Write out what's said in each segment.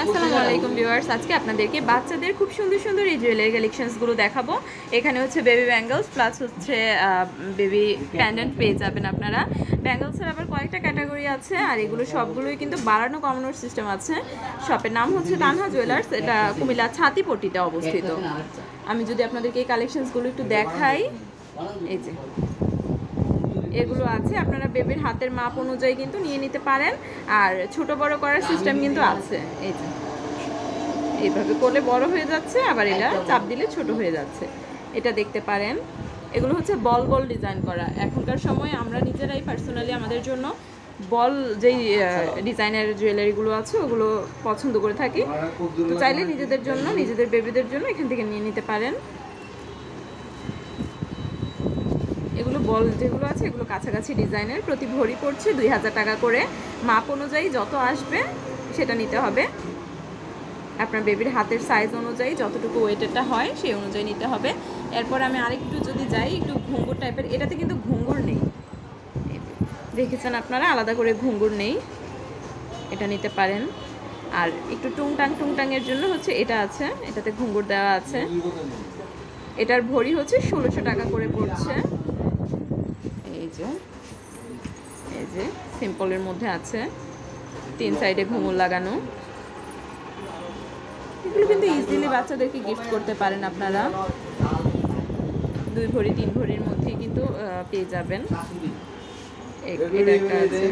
আসসালামু আলাইকুম ভিউয়ার্স, আজকে আপনাদেরকে বাচ্চাদের খুব সুন্দর সুন্দর এই জুয়েলারি কালেকশনসগুলো দেখাবো। এখানে হচ্ছে বেবি ব্যাঙ্গলস প্লাস হচ্ছে বেবি প্যান্ডেন্ট পেয়ে যাবেন আপনারা। ব্যাঙ্গলসের আবার কয়েকটা ক্যাটাগরি আছে, আর এগুলো সবগুলোই কিন্তু বাড়ানো কমানোর সিস্টেম আছে। শপের নাম হচ্ছে তানহা জুয়েলার্স, এটা কুমিল্লা ছাতিপট্টিতে অবস্থিত। আমি যদি আপনাদেরকে এই কালেকশনসগুলো একটু দেখাই, এই যে এগুলো আছে, আপনারা বেবির হাতের মাপ অনুযায়ী কিন্তু নিয়ে নিতে পারেন। আর ছোট বড় করার সিস্টেম কিন্তু আছে। এই যে এইভাবে করলে বড় হয়ে যাচ্ছে, আবার এটা চাপ দিলে ছোট হয়ে যাচ্ছে, এটা দেখতে পারেন। এগুলো হচ্ছে বল বল ডিজাইন করা। এখনকার সময় আমরা নিজেরাই পার্সোনালি আমাদের জন্য বল যেই ডিজাইনের জুয়েলারিগুলো আছে ওগুলো পছন্দ করে থাকি। তো চাইলে নিজেদের জন্য, নিজেদের বেবিদের জন্য এখান থেকে নিয়ে নিতে পারেন। এগুলো বল যেগুলো আছে এগুলো কাছাকাছি ডিজাইনের, প্রতি ভরি পড়ছে 2000 টাকা করে। মাপ অনুযায়ী যত আসবে সেটা নিতে হবে। আপনার বেবির হাতের সাইজ অনুযায়ী যতটুকু ওয়েটেরটা হয় সেই অনুযায়ী নিতে হবে। এরপর আমি আরেকটু যদি যাই, একটু ঘুঙ্গুর টাইপের, এটাতে কিন্তু ঘুঙ্গুর নেই, দেখেছেন আপনারা, আলাদা করে ঘুঙ্গুর নেই, এটা নিতে পারেন। আর একটু টুংটাংয়ের জন্য হচ্ছে এটা আছে, এটাতে ঘুঙ্গুর দেওয়া আছে। এটার ভরি হচ্ছে 1600 টাকা করে পড়ছে। এই যে সিম্পলের মধ্যে আছে, 3 সাইডে ঘুঙুর লাগানো। এগুলো কিন্তু ইজিলি বাচ্চাদেরকে গিফট করতে পারেন আপনারা। 2 ভরি 3 ভরির মধ্যে কিন্তু পেয়ে যাবেন। এটা একটা আছে,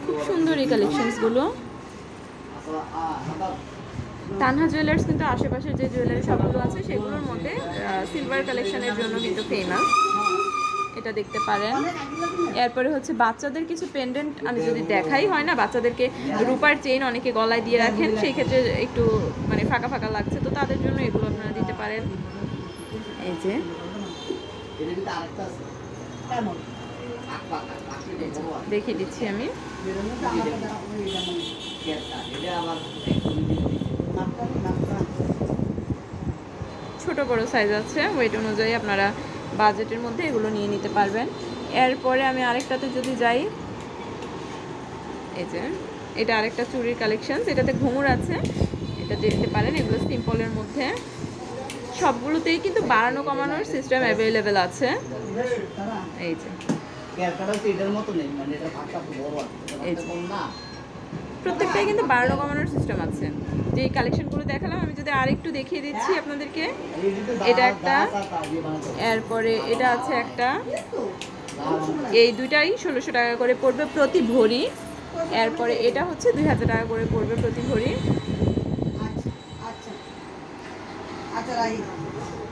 খুব সুন্দর এই কালেকশনসগুলো। তানহা জুয়েলার্স কিন্তু আশেপাশের যে জুয়েলারি শপগুলো আছে সেগুলোর মধ্যে সিলভার কালেকশনের জন্য কিন্তু ফেমাস, এটা দেখতে পারেন। এরপরে হচ্ছে বাচ্চাদের কিছু পেন্ডেন্ট আমি যদি দেখাই, হয় না বাচ্চাদেরকে রূপার চেইন অনেকে গলায় দিয়ে রাখেন, সেই ক্ষেত্রে একটু মানে ফাঁকা ফাঁকা লাগছে, তো তাদের জন্য এগুলো আপনারা দিতে পারেন। এই যে দেখিয়ে দিচ্ছি আমি, ছোট বড় সাইজ আছে, ওয়েট অনুযায়ী আপনারা বাজেটের মধ্যে এগুলো নিয়ে নিতে পারবেন। এরপরে আমি আরেকটাতে যদি যাই, এই যে এটা আরেকটা চুড়ির কালেকশন, এটাতে ঘুঙুর আছে, এটা দেখতে পারেন। এগুলো সিম্পলের মধ্যে, সবগুলোতেই কিন্তু বাড়ানো কমানোর সিস্টেম অ্যাভেলেবেল আছে। এই যে প্রত্যেকটাই কিন্তু বাড়ানো কমানোর সিস্টেম আছে। যে কালেকশনগুলো দেখালাম আমি যদি আরেকটু দেখিয়ে দিচ্ছি আপনাদেরকে, এটা একটা, এরপরে এটা আছে একটা, এই দুইটাই 1600 টাকা করে পড়বে প্রতি ভরি। এরপরে এটা হচ্ছে 2000 টাকা করে পড়বে প্রতি ভরি।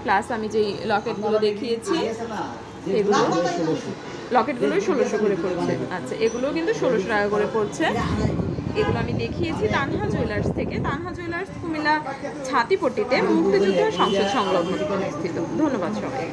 প্লাস আমি যেই লকেটগুলো দেখিয়েছি এগুলো, লকেটগুলোই 1600 করে পড়ছে। আচ্ছা, এগুলোও কিন্তু 1600 টাকা করে পড়ছে। এগুলো আমি দেখিয়েছি তানহা জুয়েলার্স থেকে। তানহা জুয়েলার্স কুমিল্লা ছাতিপট্টিতে মুক্তিযুদ্ধ সংসদ সংলগ্ন অবস্থিত। ধন্যবাদ সবাই।